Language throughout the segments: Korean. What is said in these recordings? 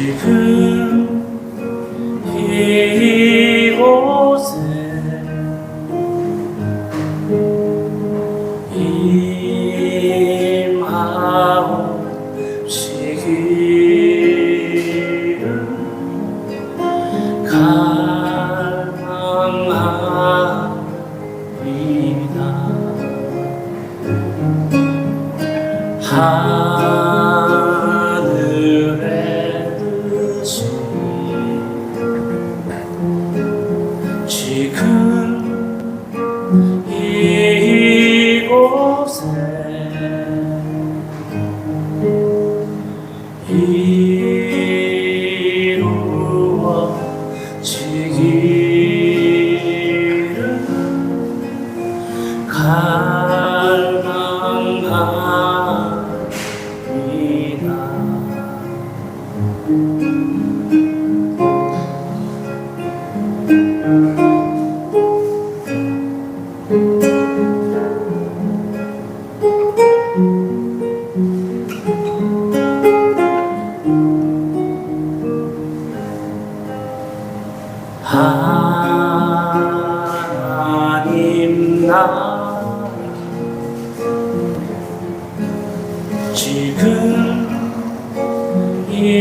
지금 이곳에 임하옵시기를 갈망합니다. 하늘의 뜻이 지금 이곳에 이루어지기를 갈망합니다. 하나님 나라 지금 이곳에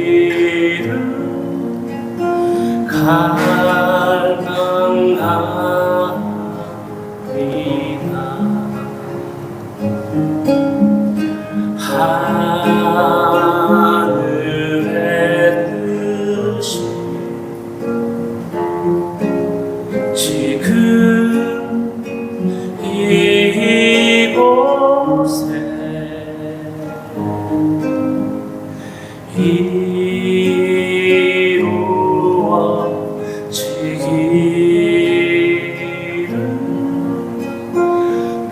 임하옵시기를 갈망합니다. 하늘의 뜻이 지금 이곳에 이루어지기를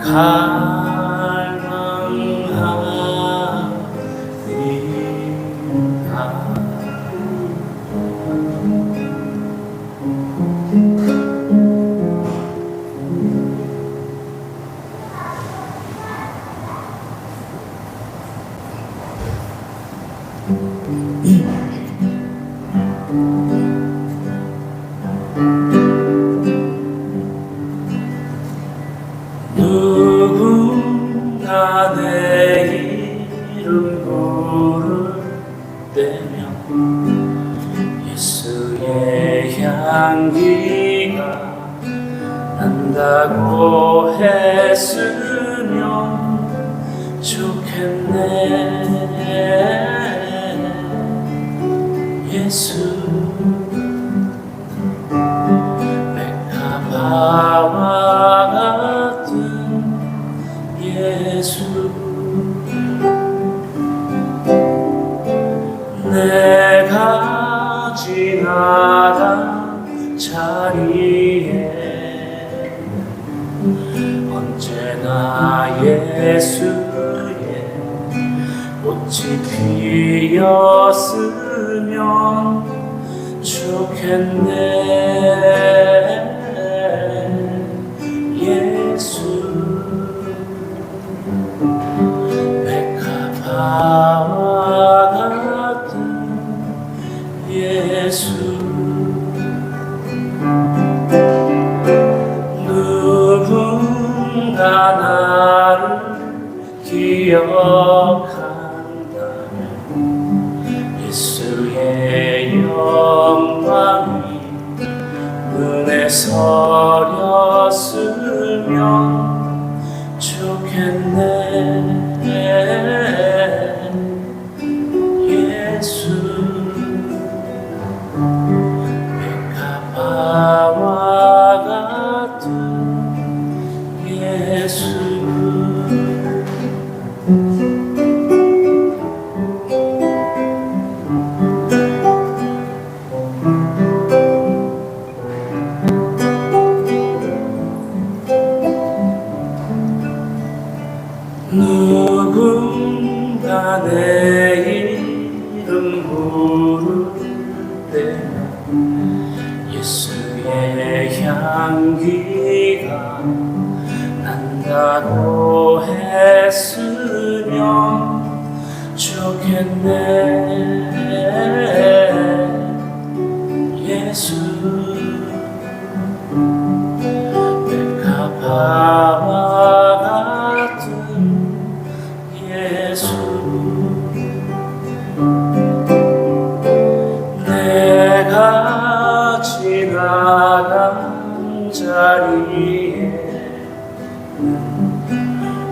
갈망합니다. 누군가 내 이름 부를 때면 예수의 향기가 난다고 했으면 좋겠네. 예수 백합화와 같은 예수 내가 지나간 자리에 언제나 예수의 꽃이 피었으면 좋겠네. 예수 백합화와 같은 예수 누군가 나를 기억한다면 예수의 영광이 눈에 서렸으면 좋겠네. 예수 백합화와 같은 예수 누군가 내 이름 부를 때 예수 향기가 난다고 했으면 좋겠네. 예수 백합화와 같은 예수 내가 지나간 자리에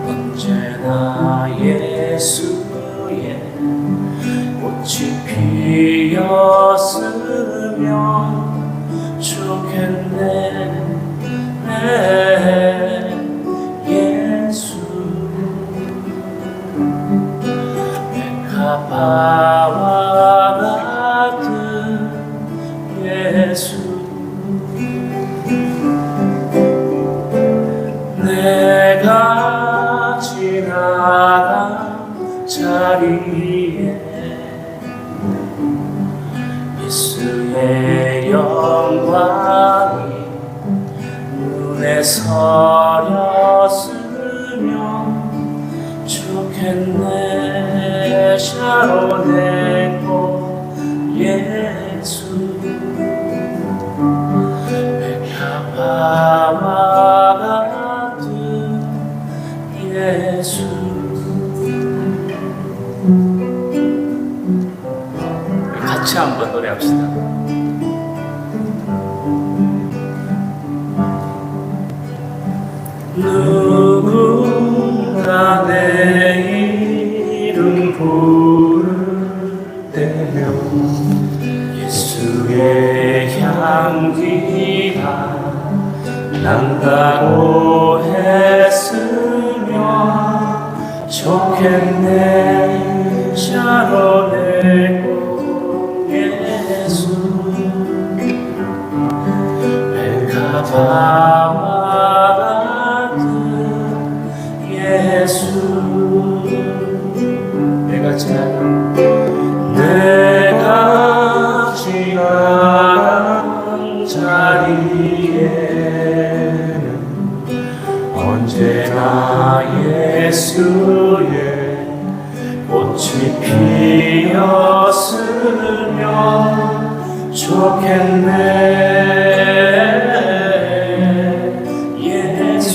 언제나 예수의 꽃이 피었으면 좋겠네. 예수 백합화와 같은 예수 내가 지나간 자리에 예수의 영광이 눈에 서렸으면 좋겠네. 샤론의 꽃 예수 백합화와 같은 예수 같이 한번 노래합시다. 누군가 내 이름 부를 때면 예수의 향기가 난다고 했으면 좋겠네. 샤론의 꽃 예수 백합화와 같은 예수 내가 지나간 자리에는 언제나 예수의 꽃이 피었으면 좋겠네. 예수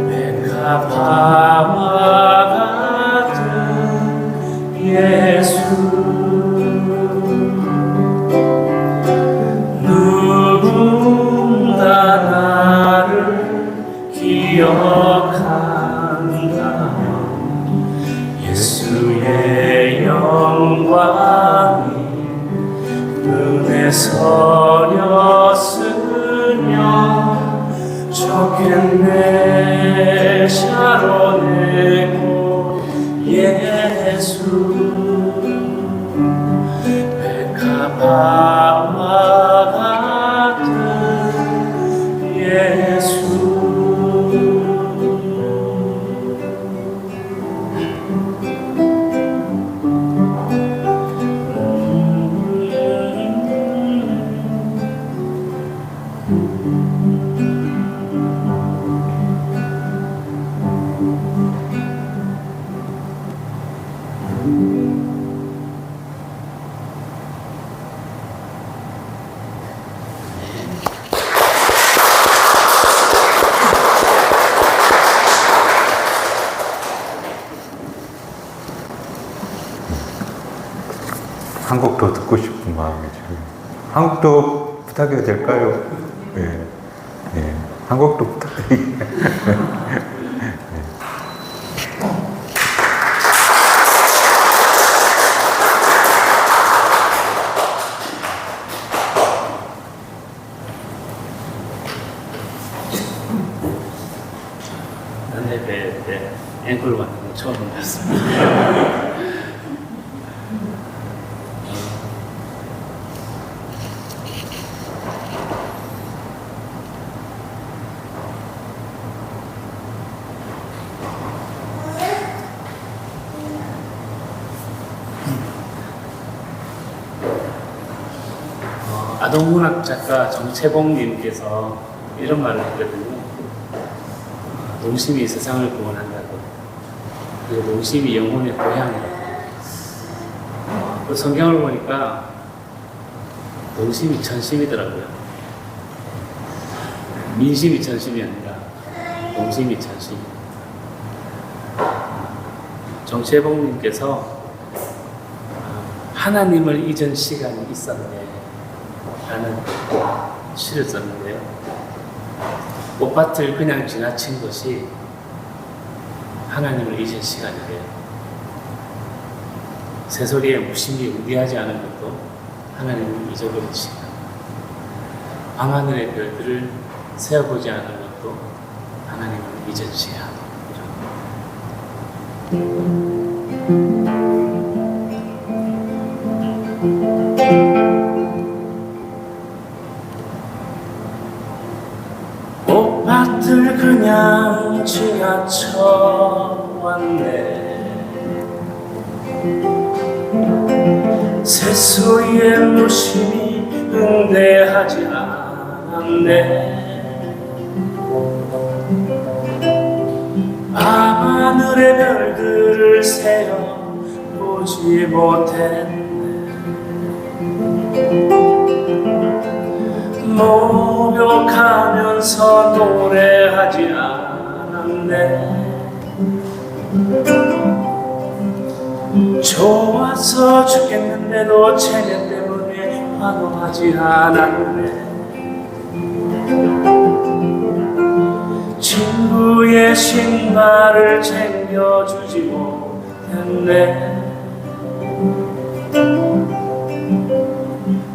백합화와 같은 예수 누군가 나를 기억한다면 예수의 영광이 눈에 서렸으면 좋겠네. 샤론의 꽃 예수 백합화와 같은 예수 한곡도 듣고 싶은 마음이 지금. 한곡도 부탁해도 될까요? 네. 네. 한곡도 부탁드릴게요. 네. 앵콜 받는 거 처음 봤습니다. 아동문학 작가 정채봉님께서 이런 말을 했거든요. 농심이 세상을 구원한다고. 그리고 농심이 영혼의 고향이라고. 그 성경을 보니까 농심이 천심이더라고요. 민심이 천심이 아니라 농심이 천심. 정채봉님께서 하나님을 잊은 시간이 있었네 라는 시를 썼는데요. 꽃밭을 그냥 지나친 것이 하나님을 잊은 시간이래요. 새소리에 무심히 우기하지 않은 것도 하나님을 잊어버린 시간. 밤하늘의 별들을 세어보지 않은 것도 하나님을 잊은 시간. 꽃밭을 그냥 지나쳐 왔네. 새소리에 무심히 응대하지 않았네. 밤하늘의 별들을 세어 보지 못했네. 목욕하면서 노래하지 않았네. 좋아서 죽겠는데도 체면 때문에 환호하지 않았네. 친구의 신발을 챙겨주지 못했네.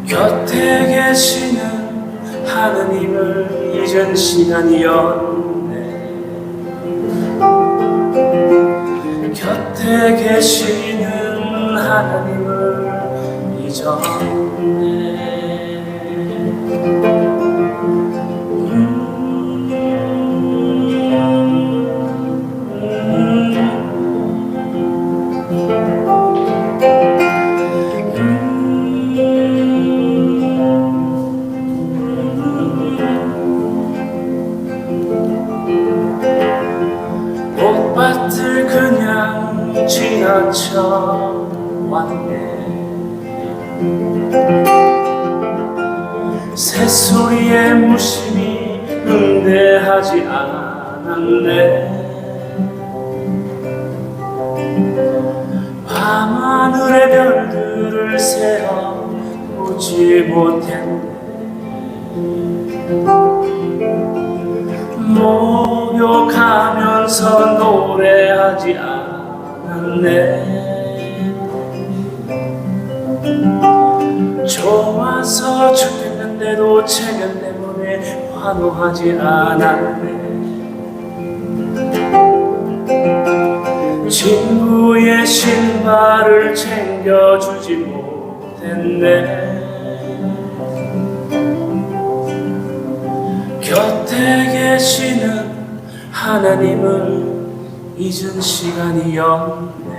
곁에 계시는 하느님을 잊은 시간이었네. 곁에 계시는 하나님을 잊었네. 꽃밭을 그냥 지나쳐 왔네. 새소리에 무심히 응대하지 않았네. 밤하늘의 별들을 세어 보지 못했네. 목욕하면서 노래하지 않았네. 좋아서 죽겠는데도 체면 때문에 환호하지 않았네. 친구의 신발을 챙겨주지 못했네. 곁에 계시는 하나님을 잊은 시간이었네.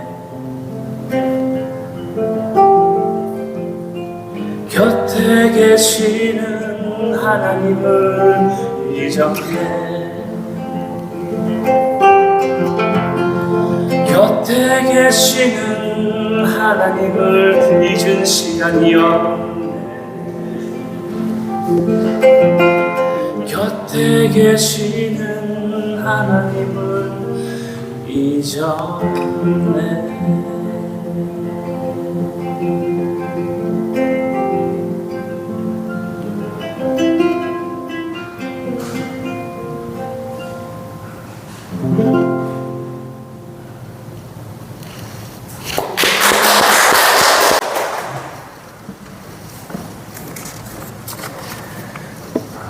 곁에 계시는 하나님을 잊었네. 곁에 계시는 하나님을 잊은 시간이었네. 곁에 계시는 하나님을 잊었네.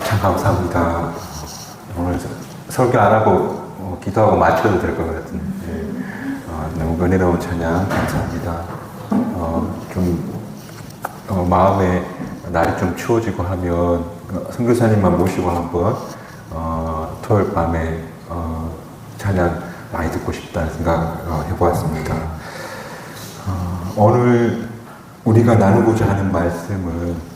참 감사합니다. 오늘 설교 안 하고 기도하고 마쳐도 될 것 같은데 너무 은혜로운 찬양 감사합니다. 마음에 날이 좀 추워지고 하면 선교사님만 모시고 한번 토요일 밤에 찬양 많이 듣고 싶다는 생각 해보았습니다. 오늘 우리가 나누고자 하는 말씀은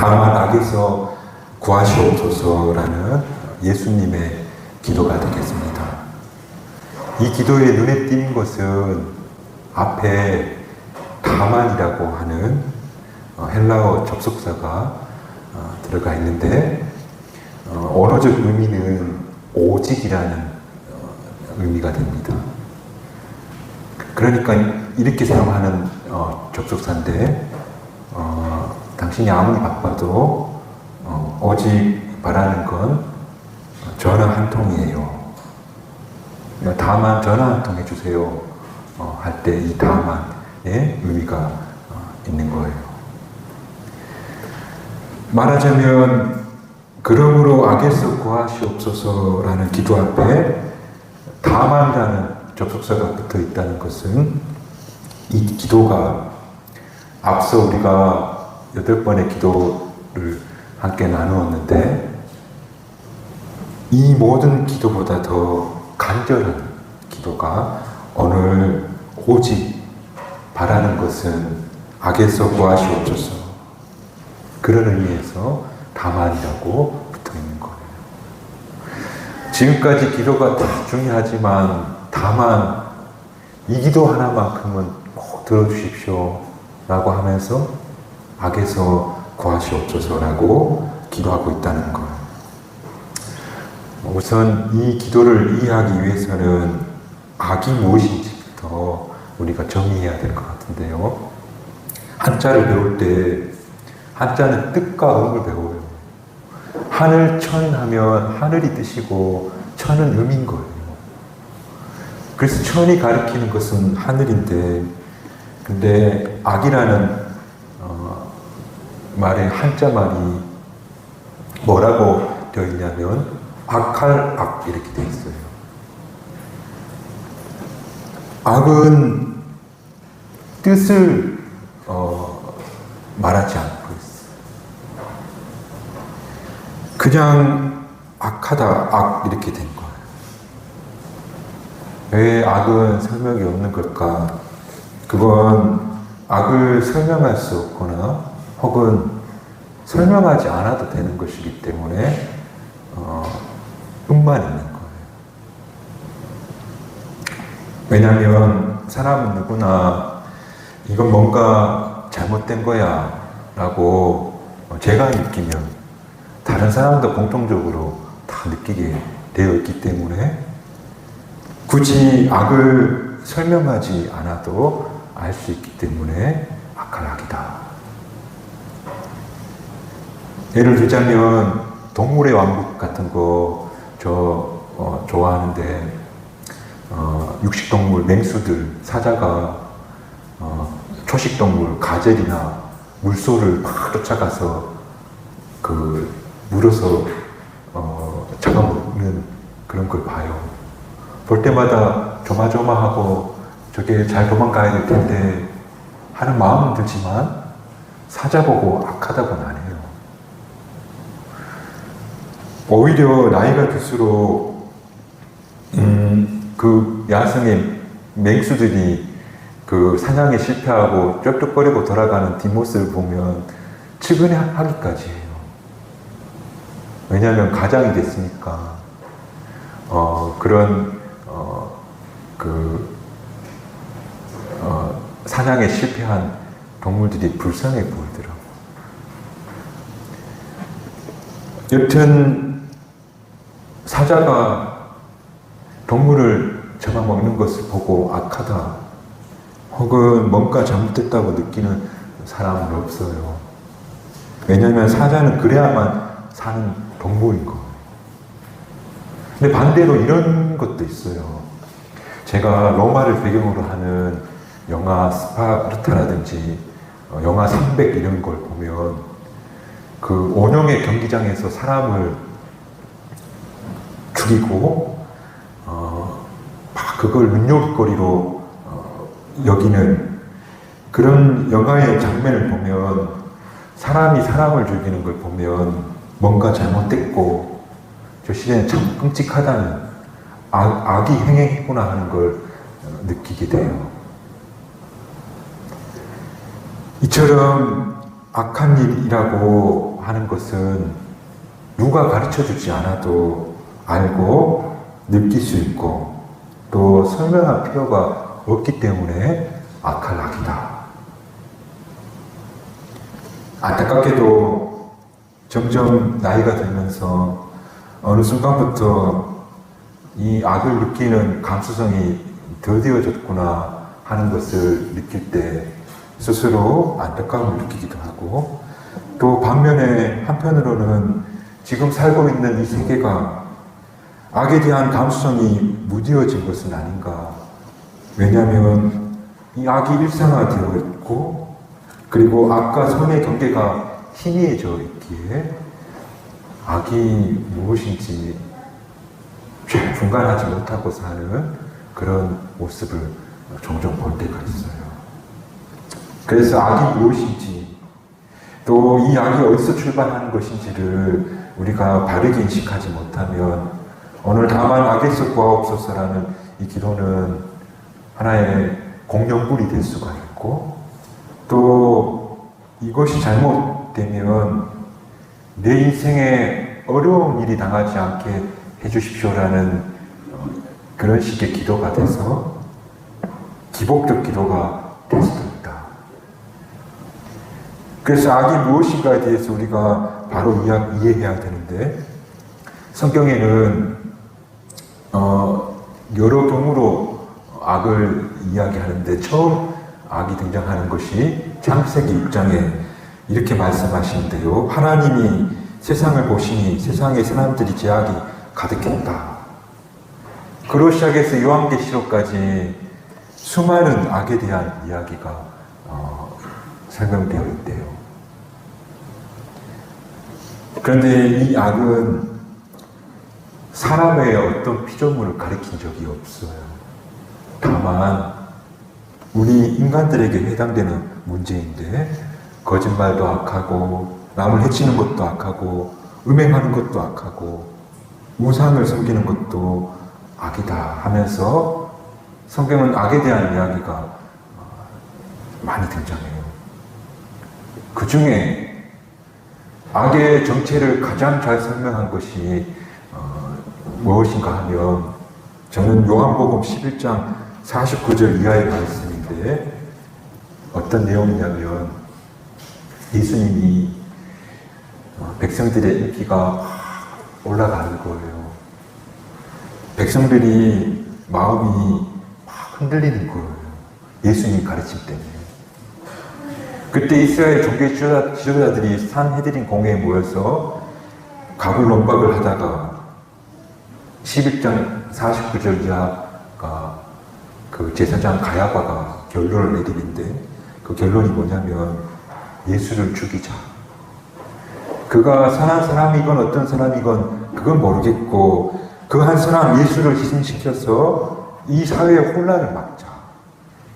다만 악에서 구하시옵소서라는 예수님의 기도가 되겠습니다. 이 기도에 눈에 띄는 것은 앞에 다만이라고 하는 헬라어 접속사가 들어가 있는데 언어적 의미는 오직이라는 의미가 됩니다. 그러니까 이렇게 사용하는 접속사인데 당신이 아무리 바빠도 오직 바라는 건 전화 한 통이에요. 다만 전화 한 통 해주세요 할 때 이 다만의 의미가 있는 거예요. 말하자면 그러므로 악에서 구하시옵소서라는 기도 앞에 다만이라는 접속사가 붙어 있다는 것은 이 기도가 앞서 우리가 8번의 기도를 함께 나누었는데 이 모든 기도보다 더 간절한 기도가 오늘 오직 바라는 것은 악에서 구하시옵소서, 그런 의미에서 다만이라고 붙어 있는 거예요. 지금까지 기도가 다 중요하지만 다만 이 기도 하나만큼은 꼭 들어주십시오 라고 하면서 악에서 구하시옵소서라고 기도하고 있다는 거예요. 우선 이 기도를 이해하기 위해서는 악이 무엇인지부터 우리가 정의해야 될 것 같은데요. 한자를 배울 때 한자는 뜻과 음을 배워요. 하늘 천 하면 하늘이 뜻이고 천은 음인 거예요. 그래서 천이 가리키는 것은 하늘인데, 근데 악이라는 말의 한자 말이 뭐라고 되어 있냐면 악할 악 이렇게 되어 있어요. 악은 뜻을 말하지 않고 있어요. 그냥 악하다, 악 이렇게 된 거예요. 왜 악은 설명이 없는 걸까? 그건 악을 설명할 수 없거나 혹은 설명하지 않아도 되는 것이기 때문에 음만 있는 거예요. 왜냐하면 사람은 누구나 이건 뭔가 잘못된 거야 라고 제가 느끼면 다른 사람도 공통적으로 다 느끼게 되어 있기 때문에 굳이 악을 설명하지 않아도 알 수 있기 때문에 악할 악이다. 예를 들자면 동물의 왕국 같은 거 좋아하는데 육식동물, 맹수들, 사자가 초식동물, 가젤이나 물소를 막 쫓아가서 물어서 잡아먹는 그런 걸 봐요. 볼 때마다 조마조마하고 저게 잘 도망가야 될 텐데 하는 마음은 들지만 사자 보고 악하다고는 안 해요. 오히려 나이가 들수록 그 야생의 맹수들이 그 사냥에 실패하고 쩍쩍거리고 돌아가는 뒷모습을 보면 측은하기까지 해요. 왜냐하면 가장이 됐으니까 사냥에 실패한 동물들이 불쌍해 보이더라고요. 여튼 사자가 동물을 잡아먹는 것을 보고 악하다 혹은 뭔가 잘못됐다고 느끼는 사람은 없어요. 왜냐하면 사자는 그래야만 사는 동물인 거예요. 근데 반대로 이런 것도 있어요. 제가 로마를 배경으로 하는 영화 스파르타라든지 영화 300 이런 걸 보면 그 원형의 경기장에서 사람을 죽이고 막 그걸 눈요깃거리로 여기는 그런 영화의 장면을 보면 사람이 사람을 죽이는 걸 보면 뭔가 잘못됐고 저 시대는 참 끔찍하다는 악이 행했구나 하는 걸 느끼게 돼요. 이처럼 악한 일이라고 하는 것은 누가 가르쳐 주지 않아도 알고 느낄 수 있고 또 설명할 필요가 없기 때문에 악할 악이다. 안타깝게도 점점 나이가 들면서 어느 순간부터 이 악을 느끼는 감수성이 더디어졌구나 하는 것을 느낄 때 스스로 안타까움을 느끼기도 하고 또 반면에 한편으로는 지금 살고 있는 이 세계가 악에 대한 감수성이 무뎌진 것은 아닌가. 왜냐하면 이 악이 일상화되어 있고 그리고 악과 선의 경계가 희미해져 있기에 악이 무엇인지 분간하지 못하고 사는 그런 모습을 종종 볼 때가 있어요. 그래서 악이 무엇인지 또 이 악이 어디서 출발하는 것인지를 우리가 바르게 인식하지 못하면 오늘 다만 악에서 구하옵소서라는 이 기도는 하나의 공연불이 될 수가 있고 또 이것이 잘못되면 내 인생에 어려운 일이 당하지 않게 해주십시오라는 그런 식의 기도가 돼서 기복적 기도가 될 수도 있다. 그래서 악이 무엇인가에 대해서 우리가 바로 이해해야 되는데 성경에는 여러 경우로 악을 이야기하는데 처음 악이 등장하는 것이 창세기 6장에 이렇게 말씀하시는데요. 하나님이 세상을 보시니 세상의 사람들이 죄악이 가득했다. 그로 시작해서 요한계시록까지 수많은 악에 대한 이야기가 설명되어 있대요. 그런데 이 악은 사람의 어떤 피조물을 가리킨 적이 없어요. 다만 우리 인간들에게 해당되는 문제인데 거짓말도 악하고 남을 해치는 것도 악하고 음행하는 것도 악하고 우상을 섬기는 것도 악이다 하면서 성경은 악에 대한 이야기가 많이 등장해요. 그 중에 악의 정체를 가장 잘 설명한 것이 무엇인가 하면 저는 요한복음 11장 49절 이하의 말씀인데 어떤 내용이냐면 예수님이 백성들의 인기가 올라가는 거예요. 백성들이 마음이 막 흔들리는 거예요. 예수님 가르침 때문에. 그때 이스라엘 종교 지도자들이 산헤드린 공회에 모여서 가불론박을 하다가 11장 49절 이하가 그 제사장 가야바가 결론을 내리는데 그 결론이 뭐냐면 예수를 죽이자. 그가 선한 사람이건 어떤 사람이건 그건 모르겠고 그 한 사람 예수를 희생시켜서 이 사회의 혼란을 막자.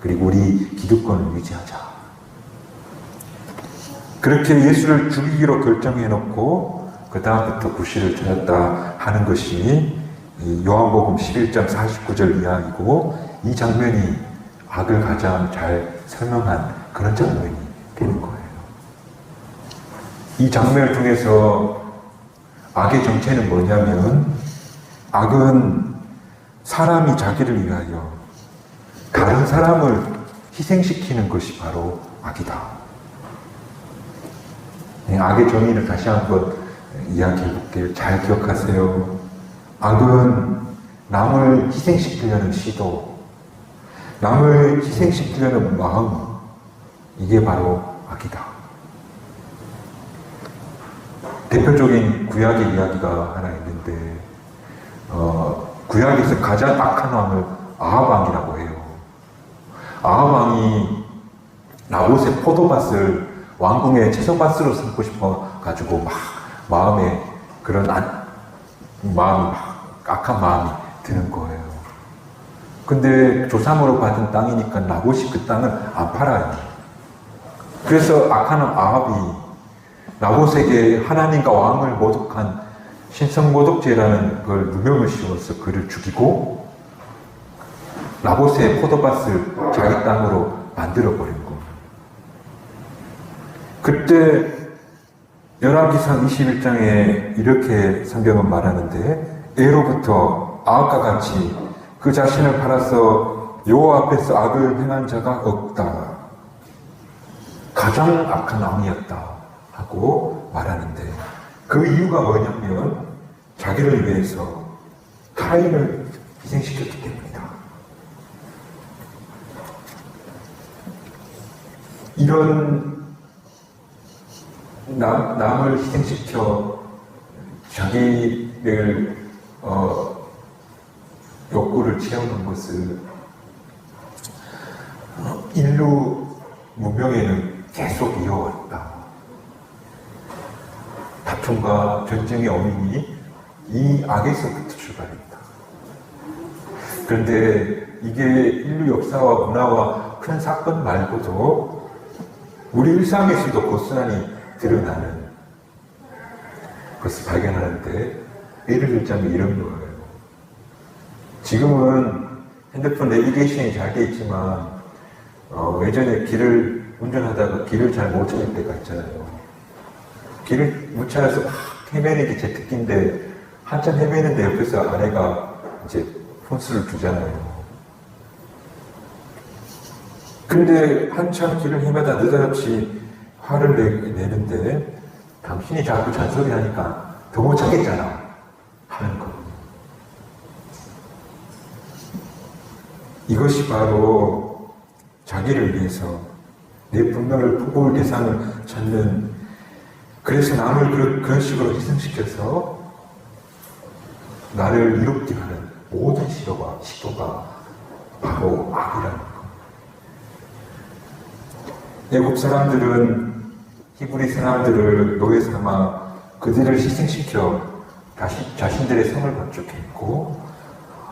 그리고 우리 기득권을 유지하자. 그렇게 예수를 죽이기로 결정해놓고 그 다음부터 구실을 찾았다 하는 것이 요한복음 11장 49절 이하이고 이 장면이 악을 가장 잘 설명한 그런 장면이 되는 거예요. 이 장면을 통해서 악의 정체는 뭐냐면 악은 사람이 자기를 위하여 다른 사람을 희생시키는 것이 바로 악이다. 악의 정의를 다시 한번 이야기해 볼게요. 잘 기억하세요. 악은 남을 희생시키려는 시도, 남을 희생시키려는 마음, 이게 바로 악이다. 대표적인 구약의 이야기가 하나 있는데 구약에서 가장 악한 왕을 아합 왕이라고 해요. 아합 왕이 나봇의 포도밭을 왕궁의 채소밭으로 삼고 싶어 가지고 막 마음에 그런 마음이 막 악한 마음이 드는 거예요. 근데 조상으로 받은 땅이니까 나봇이 그 땅을 안 팔아요. 그래서 악한 아합이 나봇에게 하나님과 왕을 모독한 신성모독죄라는 걸 누명을 씌워서 그를 죽이고 나봇의 포도밭을 자기 땅으로 만들어버린 거예요. 그때 열왕기상 21장에 이렇게 성경은 말하는데, 애로부터 아합과 같이 그 자신을 팔아서 여호와 앞에서 악을 행한 자가 없다. 가장 악한 왕이었다 하고 말하는데, 그 이유가 뭐냐면 자기를 위해서 타인을 희생시켰기 때문이다. 이런 남을 희생시켜 자기를 욕구를 채우는 것을 인류 문명에는 계속 이어왔다. 다툼과 전쟁의 원인이 이 악에서부터 출발했다. 그런데 이게 인류 역사와 문화와 큰 사건 말고도 우리 일상에서도 고스란히 드러나는 것을 발견하는데, 예를 들자면 이런 거예요. 지금은 핸드폰 내비게이션이 잘 돼 있지만 예전에 길을 운전하다가 길을 잘 못 찾을 때가 있잖아요. 길을 못 찾아서 막 헤매는 게 제 특기인데, 한참 헤매는데 옆에서 아내가 이제 혼수를 주잖아요. 근데 한참 길을 헤매다 느닷없이 화를 내는데, 당신이 자꾸 잔소리 하니까 더 못 찾겠잖아 하는 거. 이것이 바로 자기를 위해서 내 분노를 품을 대상을 찾는, 그래서 남을 그런 식으로 희생시켜서 나를 이롭게 하는 모든 시도가 바로 악이라는 것. 애국 사람들은 히브리 사람들을 노예 삼아 그들을 희생시켜 자신들의 성을 건축했고,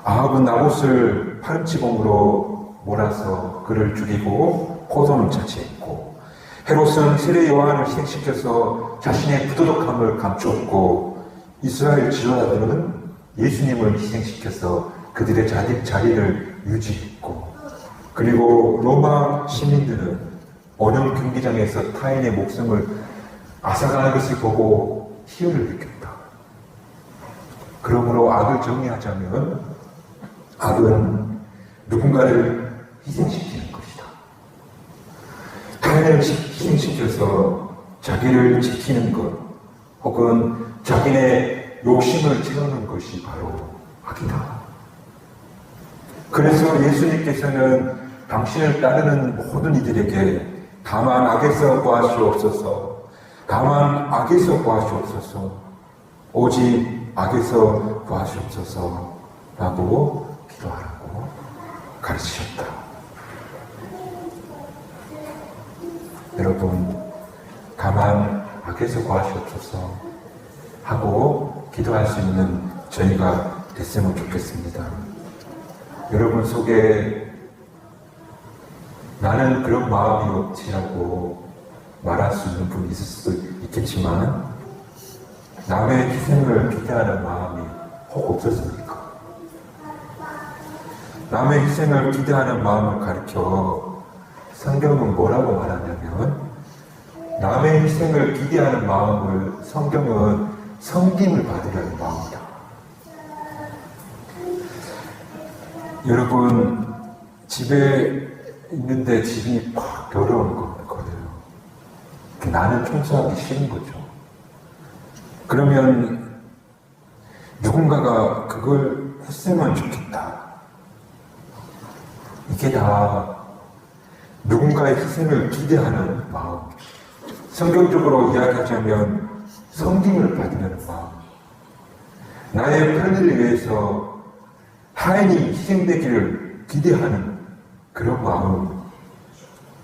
아합은 나봇을 파렴치공으로 몰아서 그를 죽이고 포도는 차지했고, 헤롯은 세례 요한을 희생시켜서 자신의 부도덕함을 감추었고, 이스라엘 지도자들은 예수님을 희생시켜서 그들의 자리를 유지했고, 그리고 로마 시민들은 언영 경기장에서 타인의 목숨을 앗아가는 것을 보고 희열을 느꼈다. 그러므로 악을 정리하자면 악은 누군가를 희생시키는 것이다. 타인을 희생시켜서 자기를 지키는 것, 혹은 자기네 욕심을 채우는 것이 바로 악이다. 그래서 예수님께서는 당신을 따르는 모든 이들에게 다만 악에서 구하시옵소서, 다만 악에서 구하시옵소서, 오직 악에서 구하시옵소서 라고 기도하라고 가르치셨다. 여러분, 다만 악에서 구하시옵소서 하고 기도할 수 있는 저희가 됐으면 좋겠습니다. 여러분 속에 나는 그런 마음이 없지라고 말할 수 있는 분이 있을 수도 있겠지만, 남의 희생을 기대하는 마음이 혹 없었습니까? 남의 희생을 기대하는 마음을 가르쳐 성경은 뭐라고 말하냐면, 남의 희생을 기대하는 마음을 성경은 섬김을 받으려는 마음이다. 여러분, 집에 있는데 집이 팍 더러운 거예요. 나는 청소하기 싫은 거죠. 그러면 누군가가 그걸 했으면 좋겠다. 이게 다 누군가의 희생을 기대하는 마음. 성경적으로 이야기하자면 섬김을 받으려는 마음. 나의 편의를 위해서 타인이 희생되기를 기대하는 그런 마음,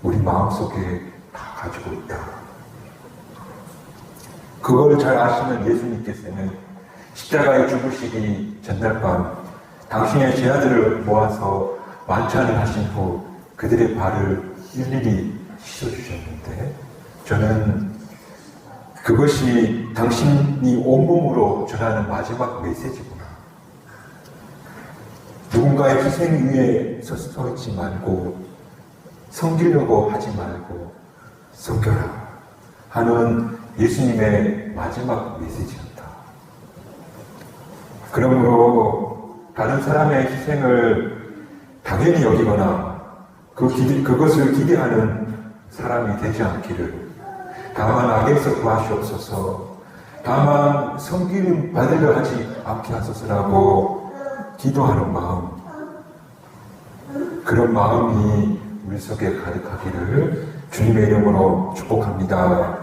우리 마음속에 다 가지고 있다. 그걸 잘 아시는 예수님께서는 십자가에 죽으시기 전날 밤 당신의 제자들을 모아서 만찬을 하신 후 그들의 발을 일일이 씻어주셨는데, 저는 그것이 당신이 온몸으로 전하는 마지막 메시지구나. 누군가의 희생 위에 서 있지 말고, 섬기려고 하지 말고 섬겨라 하는 예수님의 마지막 메시지였다. 그러므로 다른 사람의 희생을 당연히 여기거나 그것을 기대하는 사람이 되지 않기를, 다만 악에서 구하시옵소서, 다만 섬김 받으려 하지 않게 하소서라고 기도하는 마음, 그런 마음이 우리 속에 가득하기를 주님의 이름으로 축복합니다.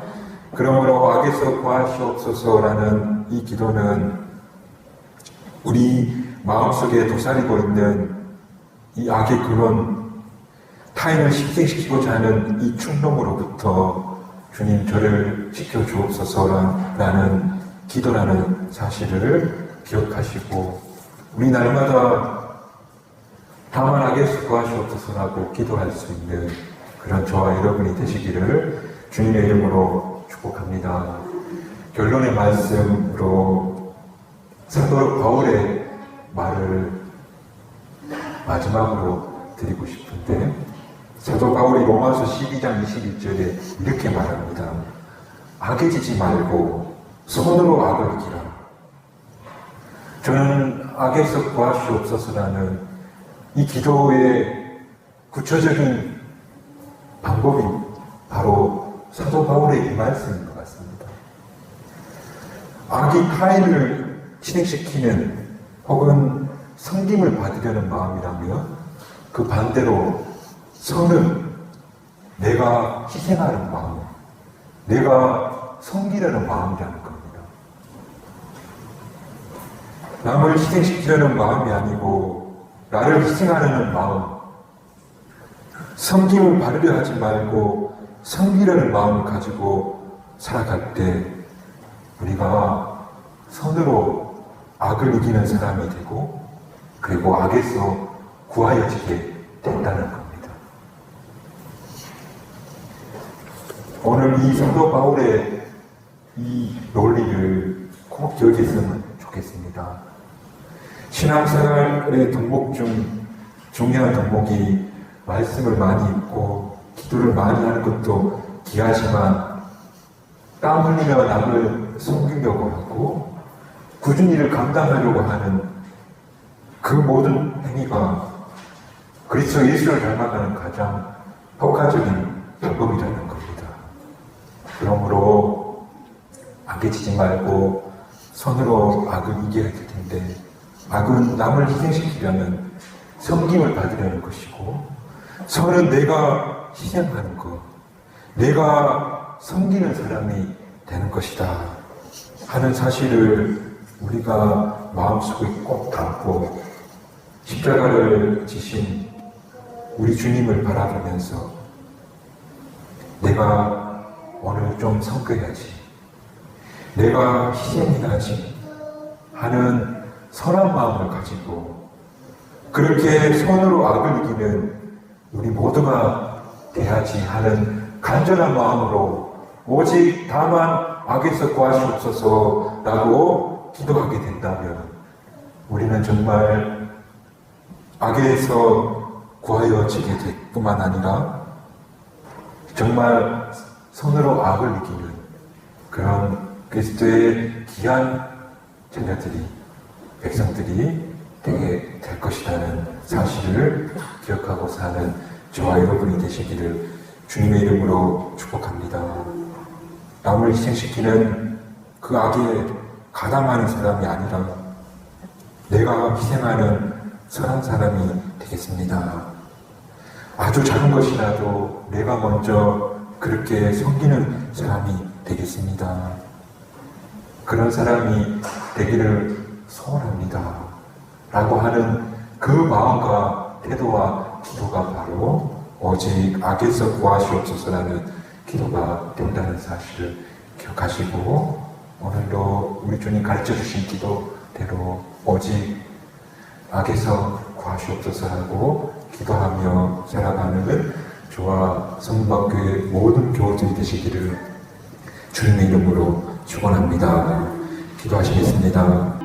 그러므로 악에서 구하시옵소서라는 이 기도는 우리 마음속에 도사리고 있는 이 악의 근원, 타인을 희생시키고자 하는 이 충동으로부터 주님 저를 지켜주옵소서라는 기도라는 사실을 기억하시고, 우리 날마다 다만 악에서 구하시옵소서라고 기도할 수 있는 그런 저와 여러분이 되시기를 주님의 이름으로 축복합니다. 결론의 말씀으로 사도 바울의 말을 마지막으로 드리고 싶은데, 사도 바울이 로마서 12장 21절에 이렇게 말합니다. 악에 지지 말고 손으로 악을 이기라. 저는 악에서 구하시옵소서라는 이 기도의 구체적인 방법이 바로 사도 바울의 이 말씀인 것 같습니다. 악이 타인을 진행시키는 혹은 섬김을 받으려는 마음이라면 그 반대로 선은 내가 희생하는 마음, 내가 섬기려는 마음이라는 겁니다. 남을 희생시키려는 마음이 아니고 나를 희생하려는 마음, 섬김을 받으려 하지 말고 섬기려는 마음을 가지고 살아갈 때 우리가 선으로 악을 이기는 사람이 되고, 그리고 악에서 구하여지게 된다는 겁니다. 오늘 이 사도 바울의 이 논리를 꼭 기억했으면 좋겠습니다. 신앙생활의 덕목 중 중요한 덕목이 말씀을 많이 읽고 기도를 많이 하는 것도 귀하지만, 땀 흘리며 남을 섬기려고 하고 굳은 일을 감당하려고 하는 그 모든 행위가 그리스도 예수를 닮아가는 가장 효과적인 방법이라는 겁니다. 그러므로 악에 지지 말고 손으로 악을 이겨야 될 텐데, 악은 남을 희생시키려는 섬김을 받으려는 것이고, 선은 내가 희생하는 것, 내가 섬기는 사람이 되는 것이다 하는 사실을 우리가 마음속에 꼭 담고 십자가를 지신 우리 주님을 바라보면서 내가 오늘 좀 섬겨야지, 내가 희생해야지 하는 선한 마음을 가지고 그렇게 손으로 악을 이기는 우리 모두가 돼야지 하는 간절한 마음으로 오직 다만 악에서 구하시옵소서라고 기도하게 된다면 우리는 정말 악에서 구하여지게 될 뿐만 아니라 정말 손으로 악을 이기는 그런 그리스도의 귀한 자녀들이, 백성들이 되게 될 것이라는 사실을 기억하고 사는 저와 여러분이 되시기를 주님의 이름으로 축복합니다. 남을 희생시키는 그 악에 가담하는 사람이 아니라 내가 희생하는 선한 사람이 되겠습니다. 아주 작은 것이라도 내가 먼저 그렇게 섬기는 사람이 되겠습니다. 그런 사람이 되기를 소원합니다. 라고 하는 그 마음과 태도와 기도가 바로 오직 악에서 구하시옵소서라는 기도가 된다는 사실을 기억하시고, 오늘도 우리 주님 가르쳐 주신 기도대로 오직 악에서 구하시옵소서라고 기도하며 살아가는 저와 성박교회 모든 교우들이 되시기를 주님의 이름으로 축원합니다. 기도하시겠습니다.